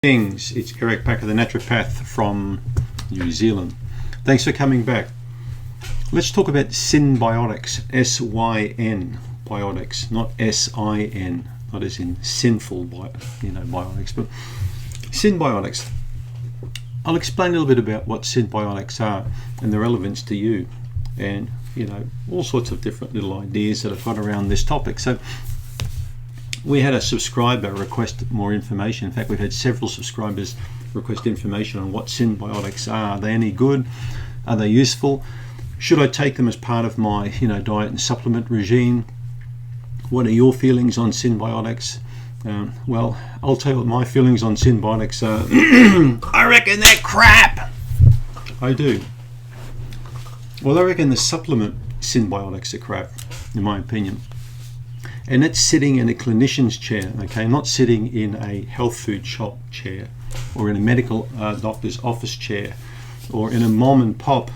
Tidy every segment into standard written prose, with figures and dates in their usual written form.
Things. It's Eric Bakker, the Naturopath from New Zealand. Thanks for coming back. Let's talk about synbiotics. S-Y-N biotics, not S-I-N, not as in sinful biotics, but synbiotics. I'll explain a little bit about what synbiotics are and the relevance to you, and all sorts of different little ideas that I've got around this topic. So we had a subscriber request more information. In fact, we've had several subscribers request information on what synbiotics are. Are they any good? Are they useful? Should I take them as part of my diet and supplement regime? What are your feelings on synbiotics? Well, I'll tell you what my feelings on synbiotics are. I reckon they're crap. I do. Well, I reckon the supplement synbiotics are crap, in my opinion. And that's sitting in a clinician's chair, okay? Not sitting in a health food shop chair, or in a medical doctor's office chair, or in a mom and pop,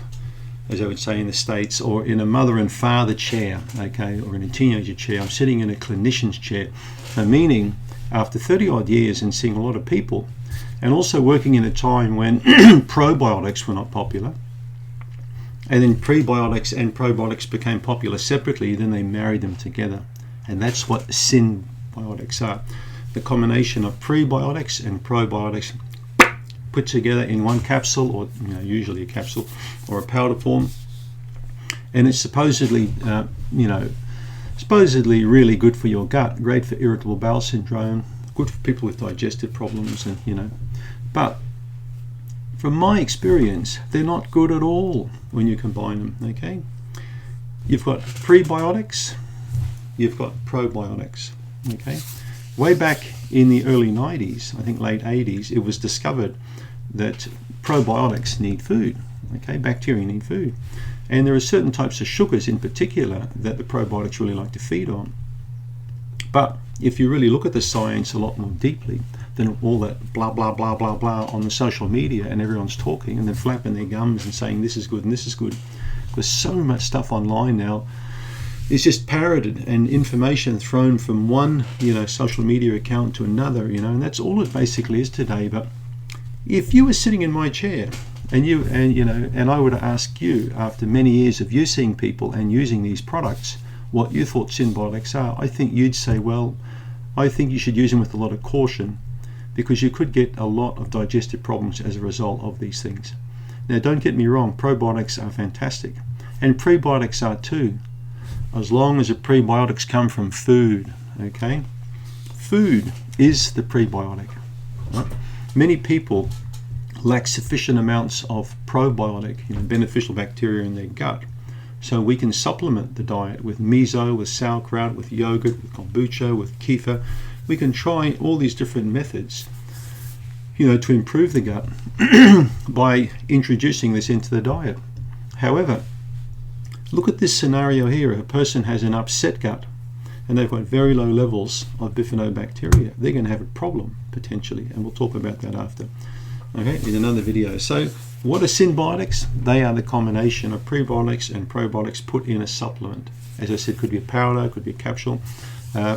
as I would say in the States, or in a mother and father chair, okay, or in a teenager chair. I'm sitting in a clinician's chair. So meaning, after 30 odd years and seeing a lot of people, and also working in a time when probiotics were not popular, and then prebiotics and probiotics became popular separately, then they married them together. And that's what synbiotics are. The combination of prebiotics and probiotics put together in one capsule, or usually a capsule or a powder form. And it's supposedly really good for your gut, great for irritable bowel syndrome, good for people with digestive problems, and but from my experience, they're not good at all when you combine them, okay? You've got prebiotics, you've got probiotics, okay? Way back in the early 90s, I think late 80s, it was discovered that probiotics need food, okay? Bacteria need food. And there are certain types of sugars in particular that the probiotics really like to feed on. But if you really look at the science a lot more deeply than all that blah, blah, blah, blah, blah on the social media, and everyone's talking and then flapping their gums and saying this is good and this is good, there's so much stuff online now. It's just parroted and information thrown from one social media account to another, and that's all it basically is today. But if you were sitting in my chair and I were to ask you, after many years of you seeing people and using these products, what you thought synbiotics are, I think you'd say, well, I think you should use them with a lot of caution, because you could get a lot of digestive problems as a result of these things. Now, don't get me wrong, probiotics are fantastic, and prebiotics are too, as long as the prebiotics come from food, okay? Food is the prebiotic, right? Many people lack sufficient amounts of probiotic, beneficial bacteria in their gut. So we can supplement the diet with miso, with sauerkraut, with yogurt, with kombucha, with kefir. We can try all these different methods, to improve the gut by introducing this into the diet. However, look at this scenario here. A person has an upset gut and they've got very low levels of bifidobacteria. They're going to have a problem potentially, and we'll talk about that after, okay, in another video. So what are synbiotics? They are the combination of prebiotics and probiotics put in a supplement. As I said, could be a powder, could be a capsule,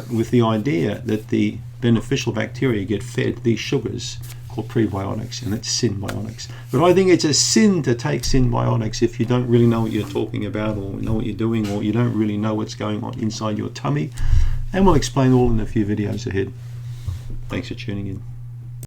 with the idea that the beneficial bacteria get fed these sugars called prebiotics, and it's synbiotics. But I think it's a sin to take synbiotics if you don't really know what you're talking about, or know what you're doing, or you don't really know what's going on inside your tummy. And we'll explain all in a few videos ahead. Thanks for tuning in.